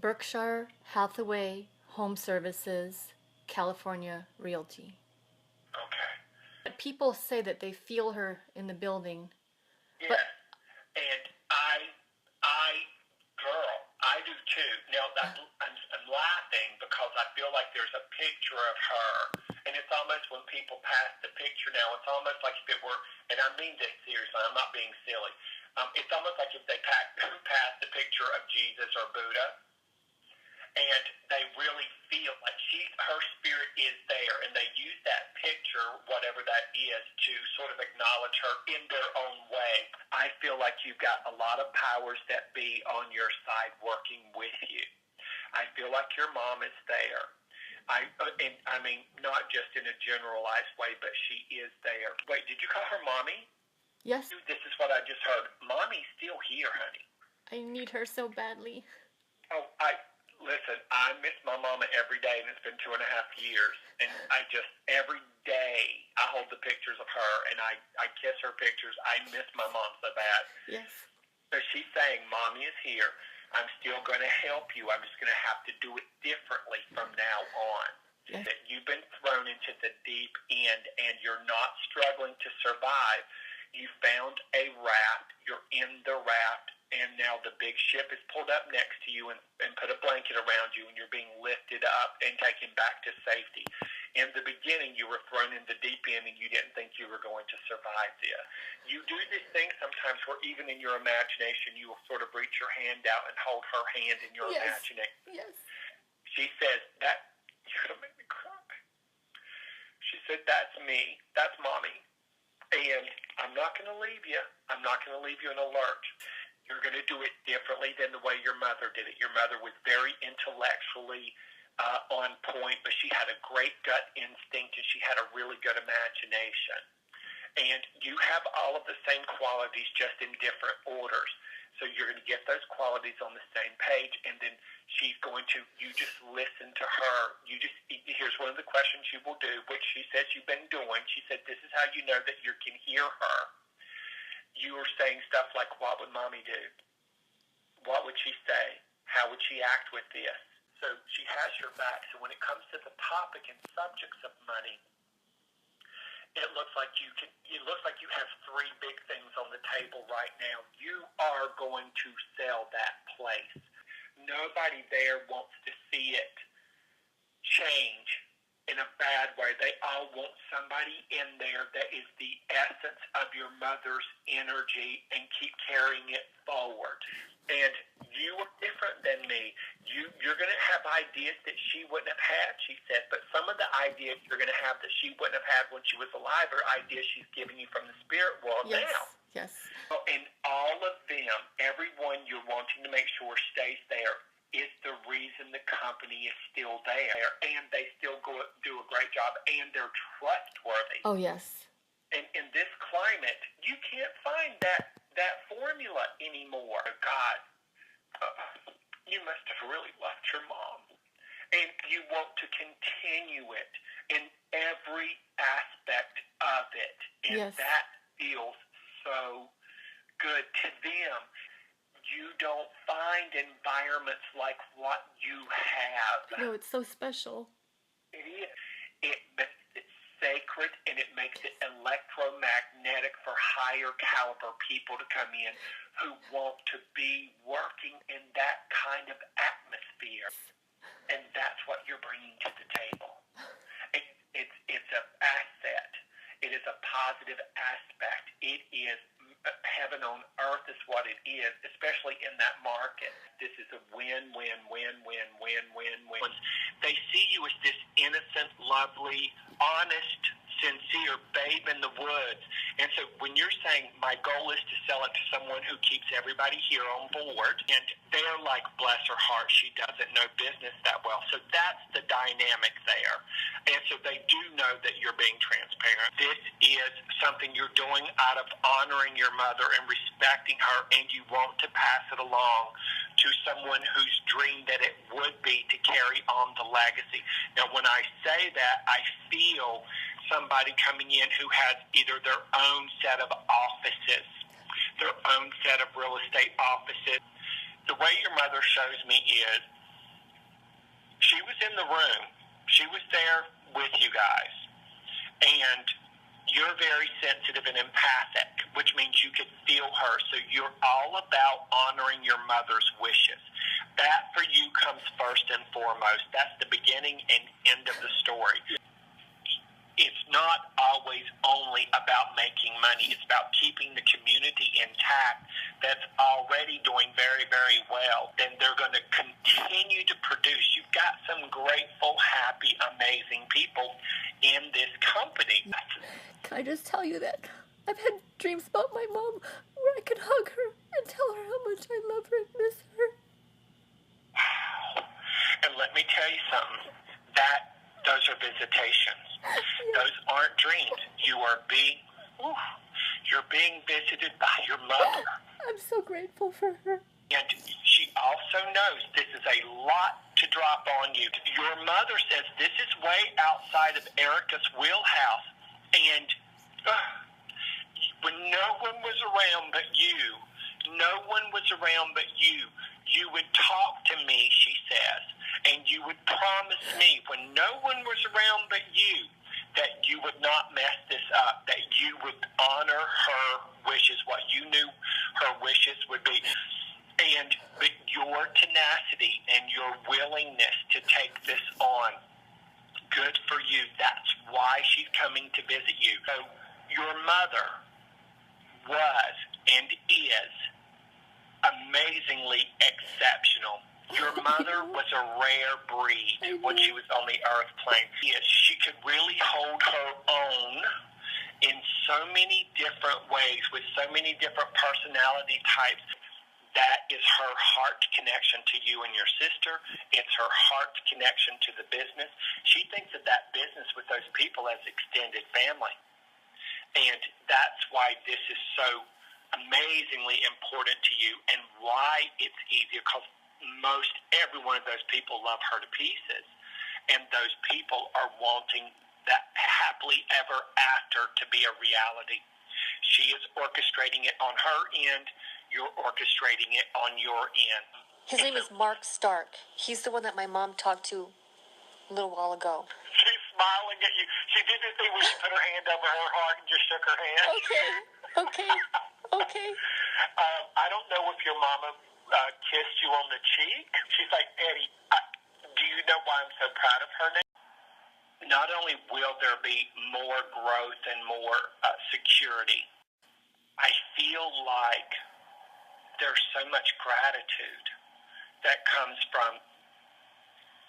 Berkshire Hathaway Home Services, California Realty. Okay. But people say that they feel her in the building. Yes. But And girl, I do too. Now, I'm laughing because I feel like there's a picture of her, and it's almost when people pass the picture now, it's almost like if it were, and I mean this seriously, I'm not being silly. It's almost like if they passed the picture of Jesus or Buddha, and they really feel like her spirit is there, and they use that picture, whatever that is, to sort of acknowledge her in their own way. I feel like you've got a lot of powers that be on your side working with you. I feel like your mom is there. I mean, not just in a generalized way, but she is there. Wait, did you call her Mommy? yes, This is what I just heard. Mommy's still here, honey. I need her so badly. Oh, listen, I miss my mama every day, and it's been 2.5 years. And every day, I hold the pictures of her, and I kiss her pictures. I miss my mom so bad. Yes. So she's saying, Mommy is here. I'm still going to help you. I'm just going to have to do it differently from now on. Yes. That you've been thrown into the deep end, and you're not struggling to survive. You found a raft. You're in the raft. And now the big ship is pulled up next to you and put a blanket around you, and you're being lifted up and taken back to safety. In the beginning, you were thrown in the deep end, and you didn't think you were going to survive this. You do this thing sometimes where even in your imagination, you will sort of reach your hand out and hold her hand in your imagination. Yes. She says, you're going to make me cry. She said, that's me. That's Mommy. And I'm not going to leave you. I'm not going to leave you in a lurch. You're going to do it differently than the way your mother did it. Your mother was very intellectually on point, but she had a great gut instinct, and she had a really good imagination. And you have all of the same qualities, just in different orders. So you're going to get those qualities on the same page, and then she's going to, you just listen to her. Here's one of the questions you will do, which she says you've been doing. She said, this is how you know that you can hear her. You are saying stuff like, what would Mommy do? What would she say? How would she act with this? So she has your back. So when it comes to the topic and subjects of money, it looks like you have 3 big things on the table right now. You are going to sell that place. Nobody there wants to see it change in a bad way. They all want somebody in there that is the essence of your mother's energy and keep carrying it forward. And you are different than me. You're going to have ideas that she wouldn't have had, she said, but some of the ideas you're going to have that she wouldn't have had when she was alive are ideas she's giving you from the spirit world now. Yes. And all of them, everyone you're wanting to make sure stays there, is the reason the company is still there, and they still do a great job, and they're trustworthy. Oh, yes. And in this climate, you can't find that formula anymore. God, you must have really loved your mom, and you want to continue it in every aspect of it, and Yes. that feels so good to them. You don't find environments like what you have. No, it's so special. It is. It makes it sacred, and it makes it electromagnetic for higher caliber people to come in who want to be working in that kind of atmosphere. And that's what you're bringing to the table. It's an asset. It is a positive aspect. It is heaven on earth is what it is, especially in that market. This is a win, win, win, win, win, win, win. They see you as this innocent, lovely, honest, sincere babe in the woods. And so when you're saying my goal is to sell it to someone who keeps everybody here on board, and they're like, bless her heart, she doesn't know business that well. So that's the dynamic there. And so they do know that you're being transparent. This is something you're doing out of honoring your mother and respecting her, and you want to pass it along to someone whose dream that it would be to carry on the legacy. Now, when I say that, I feel somebody coming in who has either their own set of offices, their own set of real estate offices. The way your mother shows me is she was in the room. She was there with you guys. And you're very sensitive and empathic, which means you can feel her. So you're all about honoring your mother's wishes. That for you comes first and foremost. That's the beginning and end of the story. It's not always only about making money. It's about keeping the community intact that's already doing very, very well. Then they're going to continue to produce. You've got some grateful, happy, amazing people in this company. Can I just tell you that I've had dreams about my mom where I could hug her and tell her how much I love her and miss her. Wow. And let me tell you something. Those are visitations. Yeah. Those aren't dreams. You're being visited by your mother. I'm so grateful for her. And she also knows this is a lot to drop on you. Your mother says this is way outside of Erica's wheelhouse. And when no one was around but you, you would talk to me, she says, and you would promise me when no one was around but you that you would not mess this up, that you would honor her wishes, what you knew her wishes would be. But your tenacity and your willingness to take this on, good for you. That's why she's coming to visit you. So your mother was and is amazingly exceptional. Your mother was a rare breed when she was on the earth plane. Yes, she could really hold her own in so many different ways with so many different personality types. That is her heart connection to you and your sister. It's her heart connection to the business. She thinks of that business with those people as extended family. And that's why this is so amazingly important to you and why it's easier, because most every one of those people love her to pieces. And those people are wanting that happily ever after to be a reality. She is orchestrating it on her end. You're orchestrating it on your end. His name is Mark Stark. He's the one that my mom talked to a little while ago. She's smiling at you. She did the thing where she put her hand over her heart and just shook her hand. Okay. I don't know if your mama kissed you on the cheek. She's like, Eddie, do you know why I'm so proud of her now? Not only will there be more growth and more security, I feel like there's so much gratitude that comes from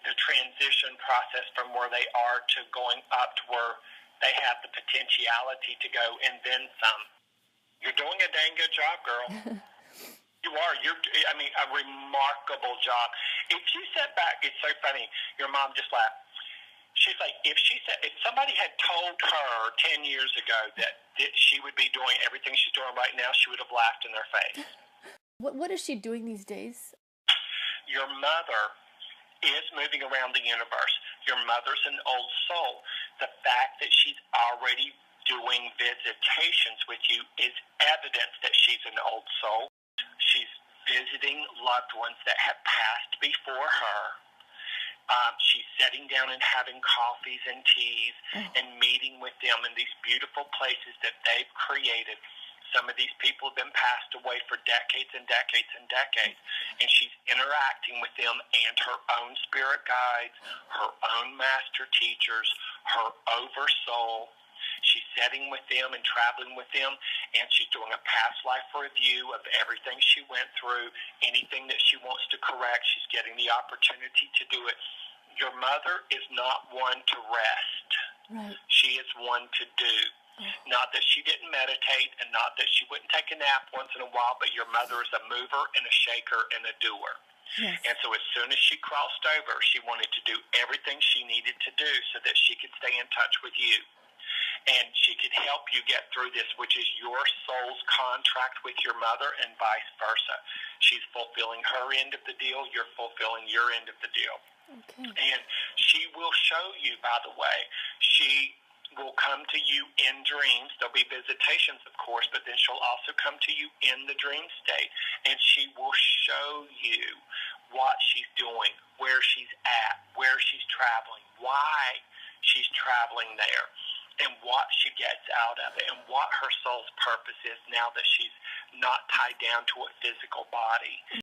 the transition process from where they are to going up to where they have the potentiality to go and then some. You're doing a dang good job, girl. You are. A remarkable job. If you sat back, it's so funny. Your mom just laughed. She's like, if somebody had told her 10 years ago that she would be doing everything she's doing right now, she would have laughed in their face. What is she doing these days? Your mother is moving around the universe. Your mother's an old soul. The fact that she's already doing visitations with you is evidence that she's an old soul. She's visiting loved ones that have passed before her. She's sitting down and having coffees and teas and meeting with them in these beautiful places that they've created. Some of these people have been passed away for decades and decades and decades, and she's interacting with them and her own spirit guides, her own master teachers, her oversoul. She's sitting with them and traveling with them, and she's doing a past life review of everything she went through, anything that she wants to correct. She's getting the opportunity to do it. Your mother is not one to rest. Right. She is one to do. Not that she didn't meditate and not that she wouldn't take a nap once in a while, but your mother is a mover and a shaker and a doer. Yes. And so as soon as she crossed over, she wanted to do everything she needed to do so that she could stay in touch with you. And she could help you get through this, which is your soul's contract with your mother and vice versa. She's fulfilling her end of the deal. You're fulfilling your end of the deal. Okay. And she will show you, by the way, she will come to you in dreams. There'll be visitations, of course, but then she'll also come to you in the dream state. And she will show you what she's doing, where she's at, where she's traveling, why she's traveling there, and what she gets out of it, and what her soul's purpose is now that she's not tied down to a physical body.